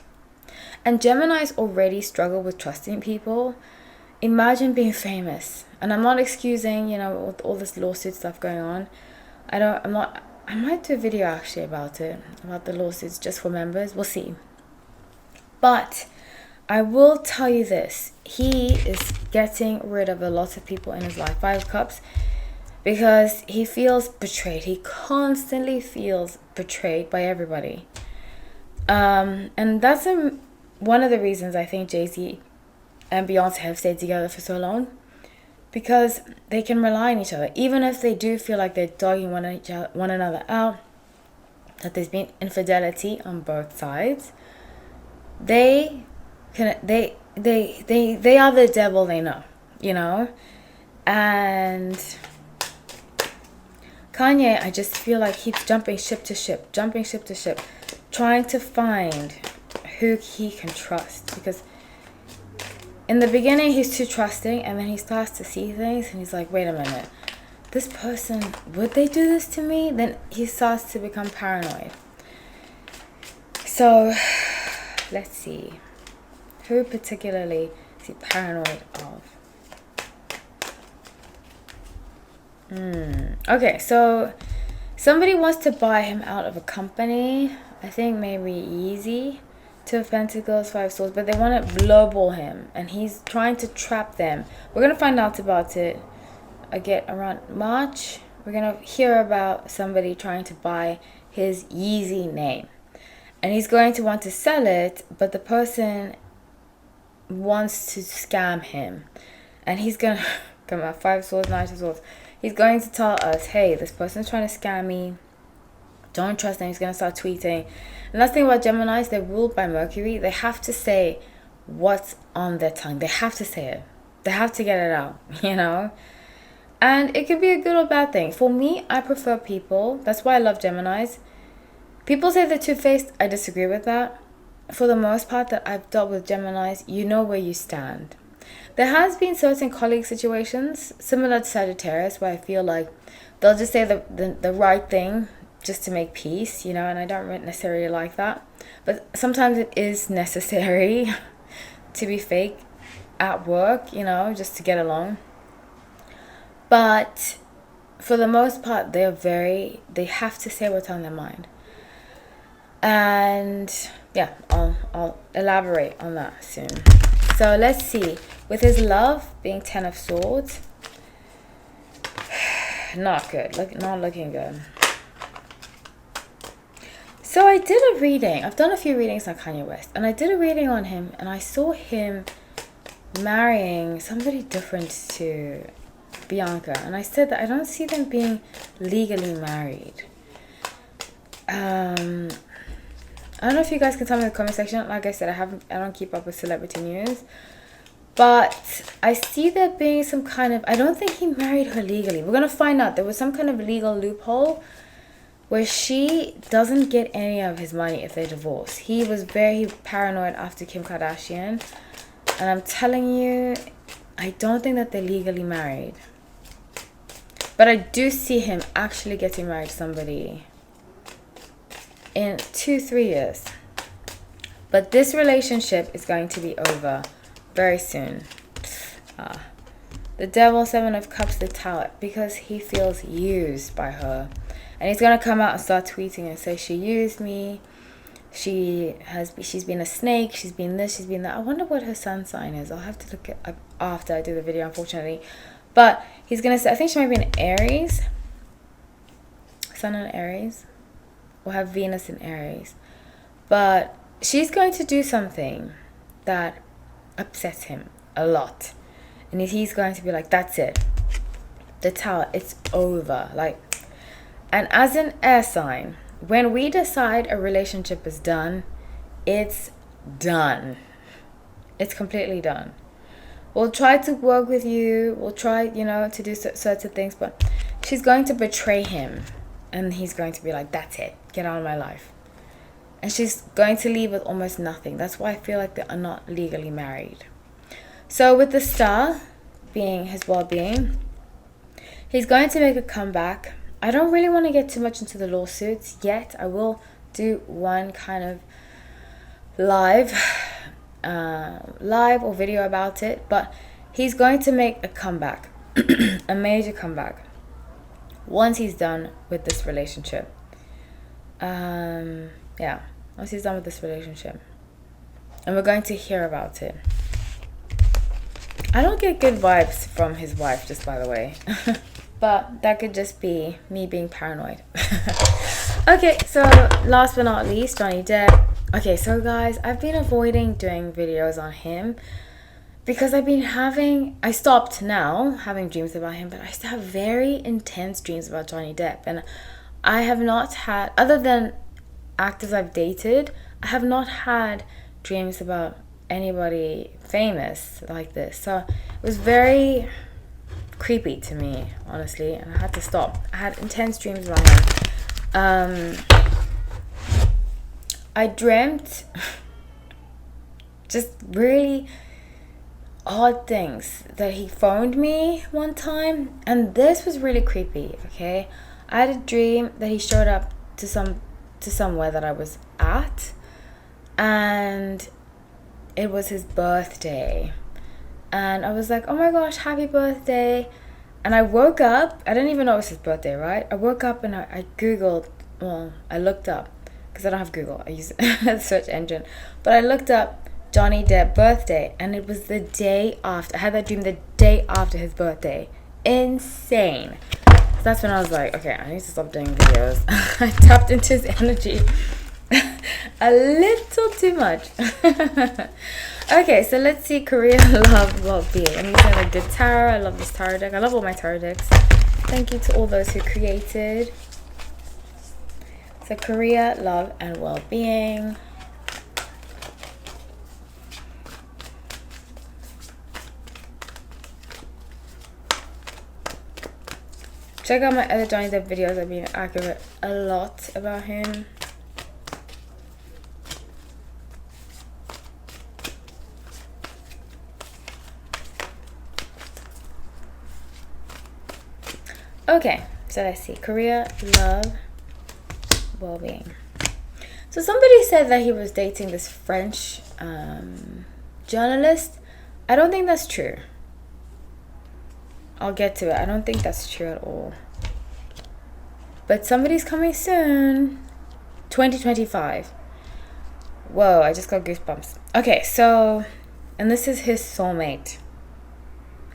And Geminis already struggle with trusting people. Imagine being famous. And I'm not excusing, you know, all this lawsuit stuff going on. I might do a video actually about it, about the lawsuits just for members. We'll see. But I will tell you this. He is getting rid of a lot of people in his life. 5 of Cups. Because he feels betrayed. He constantly feels betrayed by everybody. And that's one of the reasons I think Jay-Z and Beyonce have stayed together for so long. Because they can rely on each other. Even if they do feel like they're dogging one another out, that there's been infidelity on both sides, they are the devil they know, you know? And Kanye, I just feel like he's jumping ship to ship, trying to find who he can trust. Because in the beginning, he's too trusting, and then he starts to see things, and he's like, wait a minute, this person, would they do this to me? Then he starts to become paranoid. So, let's see. Who particularly is he paranoid of? Okay, so Somebody wants to buy him out of a company. I think maybe Yeezy. Two of Pentacles, Five of Swords. But they want to lowball him. And he's trying to trap them. We're going to find out about it again around March. We're going to hear about somebody trying to buy his Yeezy name. And he's going to want to sell it. But the person wants to scam him. And he's going to... Come on, Five of Swords, Nine of Swords. He's going to tell us, hey, this person's trying to scam me. Don't trust them. He's going to start tweeting. And that's the thing about Geminis. They're ruled by Mercury. They have to say what's on their tongue. They have to say it. They have to get it out, you know. And it could be a good or bad thing. For me, I prefer people. That's why I love Geminis. People say they're two-faced. I disagree with that. For the most part that I've dealt with Geminis, you know where you stand. There has been certain colleague situations, similar to Sagittarius, where I feel like they'll just say the right thing just to make peace, you know, and I don't necessarily like that. But sometimes it is necessary to be fake at work, you know, just to get along. But for the most part, they have to say what's on their mind. And yeah, I'll elaborate on that soon. So let's see. With his love being 10 of Swords, not good. Not looking good. So I did a reading. I've done a few readings on Kanye West. And I did a reading on him. And I saw him marrying somebody different to Bianca. And I said that I don't see them being legally married. I don't know if you guys can tell me in the comment section. Like I said, I don't keep up with celebrity news. But I see there being some kind of... I don't think he married her legally. We're going to find out. There was some kind of legal loophole where she doesn't get any of his money if they divorce. He was very paranoid after Kim Kardashian. And I'm telling you, I don't think that they're legally married. But I do see him actually getting married to somebody in 2-3 years. But this relationship is going to be over very soon. The Devil, Seven of Cups, the Tower, because he feels used by her. And he's going to come out and start tweeting and say, she used me. She's been a snake. She's been this, she's been that. I wonder what her sun sign is. I'll have to look it up after I do the video, unfortunately. But he's going to say, I think she might be an Aries. Sun in Aries. Or have Venus in Aries. But she's going to do something that upsets him a lot. And he's going to be like, that's it. The Tower, it's over. Like, and as an air sign, when we decide a relationship is done, it's done. It's completely done. We'll try to work with you. We'll try, you know, to do certain things. But she's going to betray him. And he's going to be like, that's it. Get out of my life. And she's going to leave with almost nothing. That's why I feel like they are not legally married. So with the Star being his well-being, he's going to make a comeback. I don't really want to get too much into the lawsuits yet. I will do one kind of live or video about it. But he's going to make a comeback. A major comeback. Once he's done with this relationship. Yeah, once he's done with this relationship. And we're going to hear about it. I don't get good vibes from his wife, just by the way. But that could just be me being paranoid. Okay, so last but not least, Johnny Depp. Okay, so guys, I've been avoiding doing videos on him. Because I stopped now having dreams about him. But I still have very intense dreams about Johnny Depp. And I have not had, other than actors I've dated, I have not had dreams about anybody famous like this. So it was very creepy to me, honestly, and I had to stop. I had intense dreams about him. I dreamt just really odd things, that he phoned me one time, and this was really creepy. Okay, I had a dream that he showed up to somewhere that I was at, and it was his birthday. And I was like, oh my gosh, happy birthday. And I woke up, I didn't even know it was his birthday, right? I woke up and I Googled, well, I looked up, because I don't have Google, I use the search engine. But I looked up Johnny Depp birthday, and it was the day after. I had that dream the day after his birthday. Insane. So that's when I was like, okay, I need to stop doing videos. I tapped into his energy a little too much. Okay, so let's see career, love, well-being. I'm using a good tarot. I love this tarot deck. I love all my tarot decks. Thank you to all those who created. So career, love, and well-being. Check out my other Johnny Depp videos. I've been accurate a lot about him. Okay, so let's see. Career, love, well-being. So somebody said that he was dating this French journalist. I don't think that's true. I'll get to it. I don't think that's true at all. But somebody's coming soon. 2025. Whoa, I just got goosebumps. Okay, so, and this is his soulmate.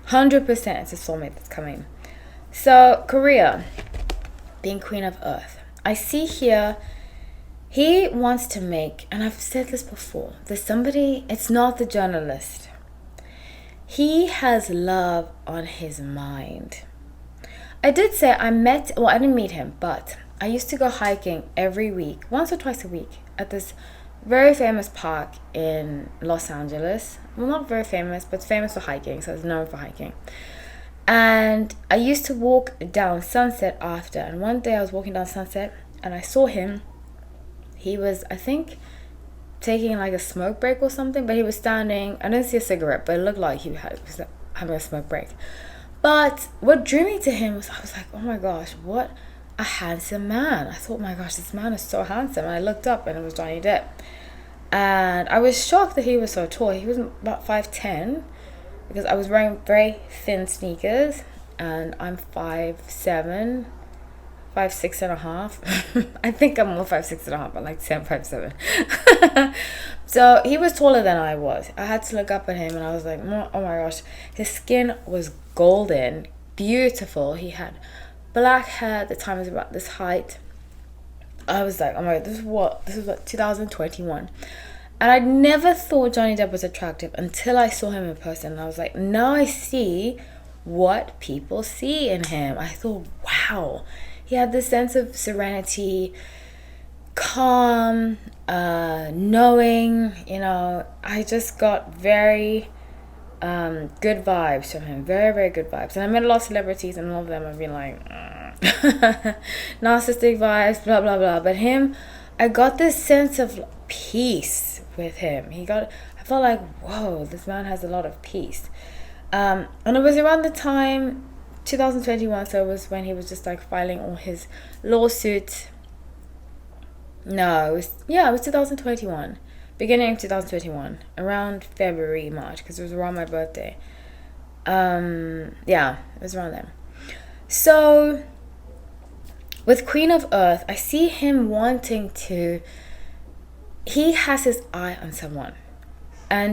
100% it's his soulmate that's coming. So, Korea, being Queen of Earth. I see here, he wants to make, and I've said this before, there's somebody, it's not the journalist. He has love on his mind. I did say I didn't meet him, but I used to go hiking every week, once or twice a week, at this very famous park in Los Angeles. Well, not very famous, but famous for hiking, so it's known for hiking. And I used to walk down Sunset after. And one day I was walking down Sunset and I saw him. He was, I think, taking like a smoke break or something. But he was standing. I didn't see a cigarette, but it looked like he was having a smoke break. But what drew me to him was, I was like, oh my gosh, what a handsome man. I thought, my gosh, this man is so handsome. And I looked up and it was Johnny Depp. And I was shocked that he was so tall. He was about 5'10". Because I was wearing very thin sneakers and I'm 5'7", 5'6.5". I think I'm more 5'6.5", but like 5'7". So he was taller than I was. I had to look up at him and I was like, oh my gosh, his skin was golden, beautiful. He had black hair at the time. It was about this height. I was like, oh my god, this is what 2021. And I never thought Johnny Depp was attractive until I saw him in person. And I was like, now I see what people see in him. I thought, wow. He had this sense of serenity, calm, knowing, I just got very good vibes from him. Very, very good vibes. And I met a lot of celebrities and all of them have been like, narcissistic vibes, blah, blah, blah. But him, I got this sense of peace with him. I felt like, whoa, this man has a lot of peace. And it was around the time 2021, so it was when he was just like filing all his lawsuits. No, it was 2021, beginning of 2021, around February, March, because it was around my birthday. It was around then. So with Queen of Earth, I see him wanting to, he has his eye on someone. And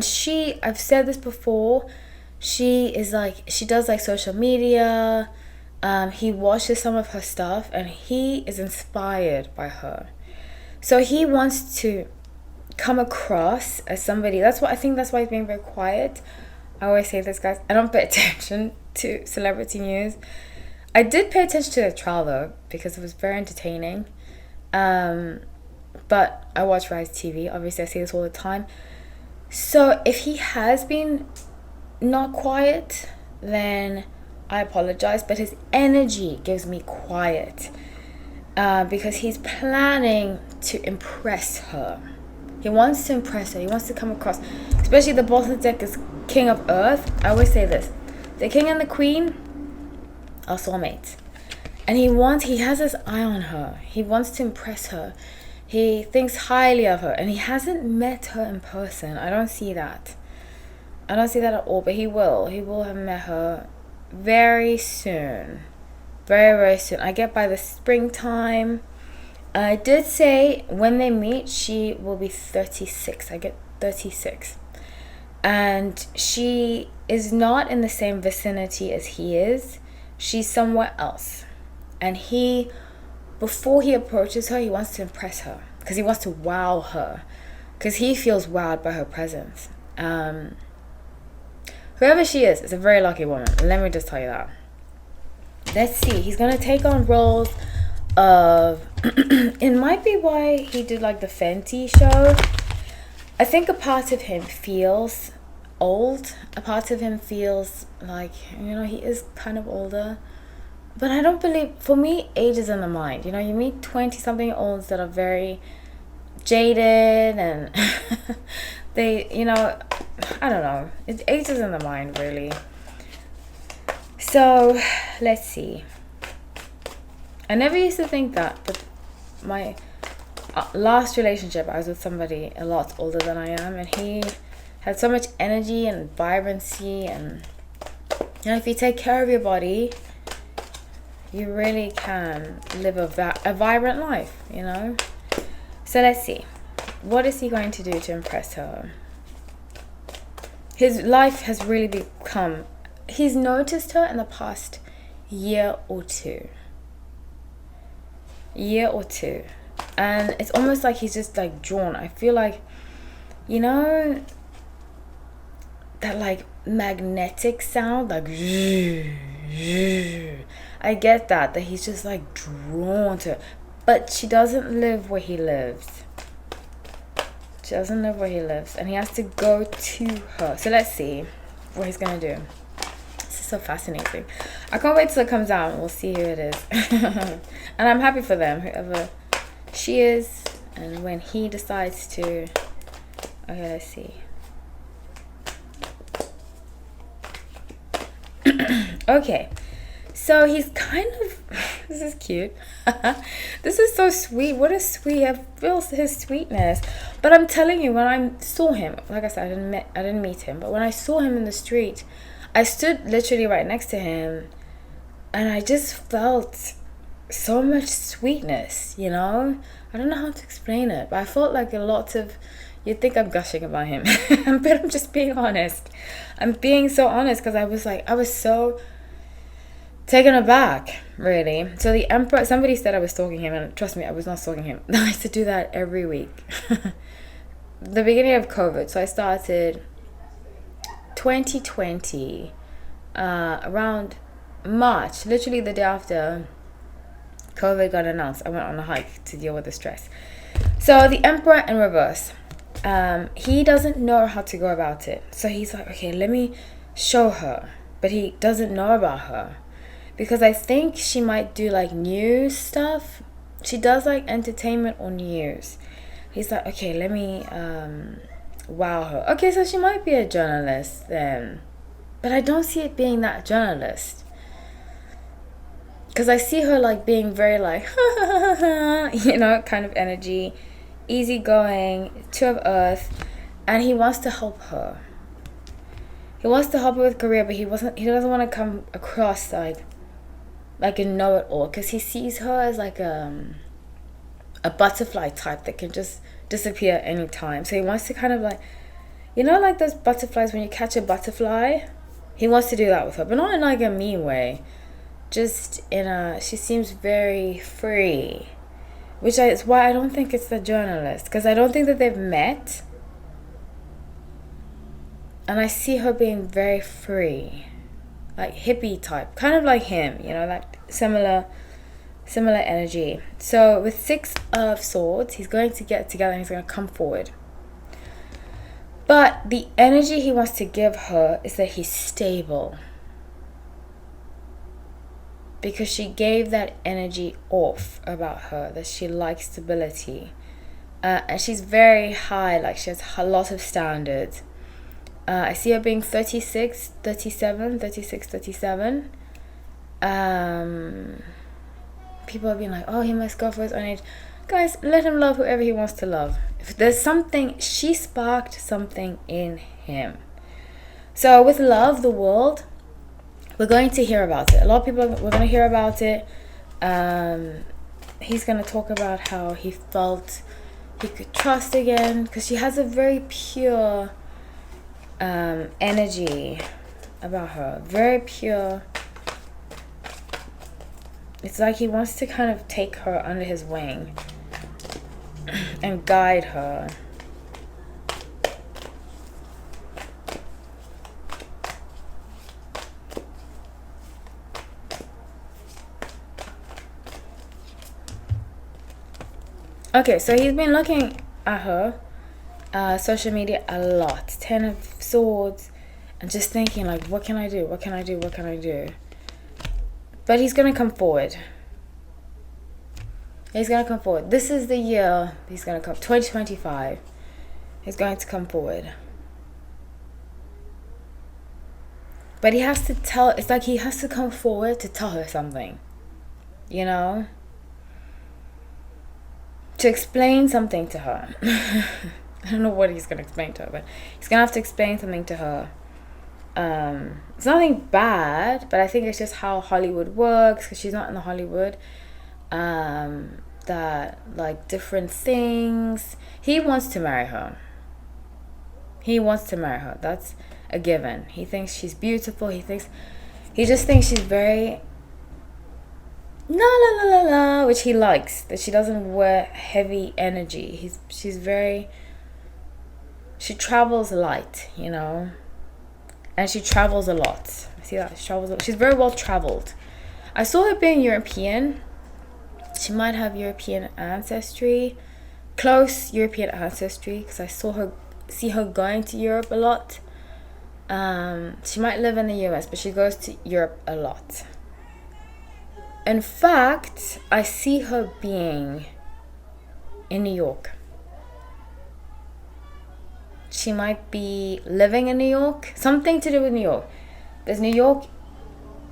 I've said this before, she does like social media. He watches some of her stuff and he is inspired by her. So he wants to come across as somebody, that's why he's being very quiet. I always say this, guys, I don't pay attention to celebrity news. I did pay attention to the trial though, because it was very entertaining. But I watch Rise TV. Obviously, I see this all the time. So if he has been not quiet, then I apologize. But his energy gives me quiet. Because he's planning to impress her. He wants to impress her. He wants to come across. Especially the bottom deck is King of Earth. I always say this. The King and the Queen are soulmates. And he has his eye on her. He wants to impress her. He thinks highly of her. And he hasn't met her in person. I don't see that. I don't see that at all. But he will. He will have met her very soon. Very, very soon. I get by the springtime. I did say when they meet, she will be 36. I get 36. And she is not in the same vicinity as he is. She's somewhere else. And he, before he approaches her, he wants to impress her. Because he wants to wow her. Because he feels wowed by her presence. Whoever she is a very lucky woman. Let me just tell you that. Let's see. He's going to take on roles of... It might be why he did like the Fenty show. I think a part of him feels old. A part of him feels like, he is kind of older. But I don't believe... For me, age is in the mind. You meet 20-something-olds that are very jaded and... they, I don't know. Age is in the mind, really. So, let's see. I never used to think that, but my last relationship, I was with somebody a lot older than I am, and he had so much energy and vibrancy, and if you take care of your body, you really can live a vibrant life, So let's see. What is he going to do to impress her? His life has really become... He's noticed her in the past year or two. And it's almost like he's just like drawn. I feel like, that like magnetic sound, like I get that he's just like drawn to her. But she doesn't live where he lives. And he has to go to her. So let's see what he's gonna do. This is so fascinating. I can't wait till it comes out and we'll see who it is. And I'm happy for them, whoever she is, and when he decides to... Okay, let's see. Okay, so he's kind of... This is cute. This is so sweet. What a sweet... I feel his sweetness. But I'm telling you, when I saw him, like I said, I didn't meet him, but when I saw him in the street, I stood literally right next to him, and I just felt so much sweetness, I don't know how to explain it, but I felt like a lot of... You'd think I'm gushing about him, but I'm just being honest. I'm being so honest because I was so taken aback, really. So the Emperor, somebody said I was stalking him, and trust me, I was not stalking him. I used to do that every week. The beginning of COVID, so I started 2020, around March, literally the day after COVID got announced. I went on a hike to deal with the stress. So the Emperor in reverse. He doesn't know how to go about it. So he's like, okay, let me show her. But he doesn't know about her. Because I think she might do like news stuff. She does like entertainment or news. He's like, okay, let me wow her. Okay, so she might be a journalist then. But I don't see it being that journalist. Because I see her like being very like, kind of energy. Easygoing, two of earth. And he wants to help her. He wants to help her with career, but he doesn't want to come across like a know-it-all. Because he sees her as like a butterfly type that can just disappear anytime. So he wants to kind of like, like those butterflies, when you catch a butterfly, he wants to do that with her, but not in like a mean way. Just she seems very free, which is why I don't think it's the journalist, because I don't think that they've met. And I see her being very free, like hippie type, kind of like him, like similar energy. So with 6 of Swords, he's going to get together and he's going to come forward. But the energy he wants to give her is that he's stable. Because she gave that energy off about her, that she likes stability. And she's very high, like she has a lot of standards. I see her being 36, 37. People have been like, oh, he must go for his own age. Guys, let him love whoever he wants to love. If there's something, she sparked something in him. So with love, the world, we're going to hear about it. A lot of people, we're going to hear about it. He's going to talk about how he felt he could trust again, because she has a very pure energy about her. Very pure. It's like he wants to kind of take her under his wing and guide her. Okay, so he's been looking at her social media a lot. 10 of Swords. And just thinking, like, what can I do? What can I do? What can I do? But he's going to come forward. He's going to come forward. This is the year he's going to come. 2025. He's going to come forward. But he has to tell, it's like he has to come forward to tell her something. You know? To explain something to her. I don't know what he's going to explain to her, but he's going to have to explain something to her. It's nothing bad, but I think it's just how Hollywood works, because she's not in the Hollywood. That, like, different things. He wants to marry her. He wants to marry her. That's a given. He thinks she's beautiful. He just thinks she's very which he likes, that she doesn't wear heavy energy. She travels light, you know, and she travels a lot. I see that. She's very well traveled. I saw her being European. She might have European ancestry, close European ancestry, because I see her going to Europe a lot. She might live in the US, but she goes to Europe a lot. In fact, I see her being in New York. She might be living in New York. Something to do with New York. There's New York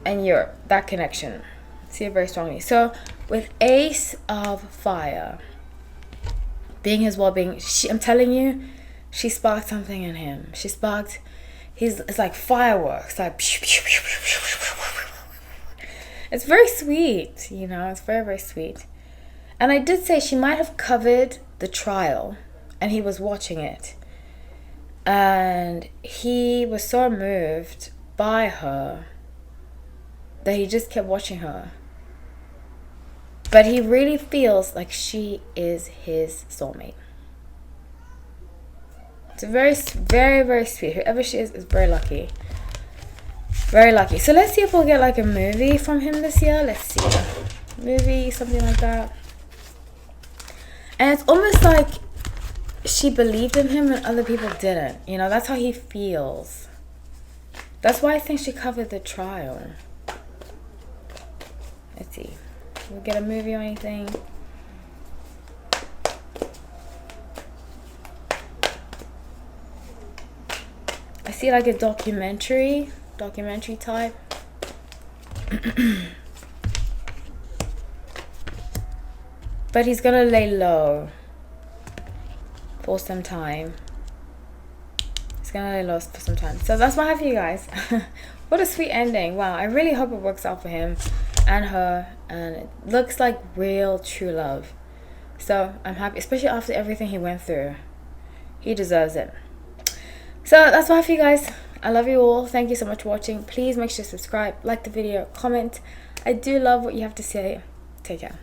and Europe. That connection. I see it very strongly. So, with Ace of Fire being his well-being, I'm telling you, she sparked something in him. It's like fireworks. Like, it's very sweet, you know. It's very, very sweet. And I did say she might have covered the trial, and he was watching it. And he was so moved by her that he just kept watching her. But he really feels like she is his soulmate. It's very, very, very sweet. Whoever she is very lucky. Very lucky. So let's see if we'll get like a movie from him this year. Let's see. Movie, something like that. And it's almost like she believed in him and other people didn't. You know, that's how he feels. That's why I think she covered the trial. Let's see. We'll get a movie or anything. I see like a documentary type. But he's gonna lay low for some time. He's gonna lay low for some time. So that's what I have for you guys. What a sweet ending. Wow, I really hope it works out for him and her, and it looks like real true love. So I'm happy, especially after everything he went through. He deserves it. So that's what I have for you guys. I love you all. Thank you so much for watching. Please make sure to subscribe, like the video, comment. I do love what you have to say. Take care.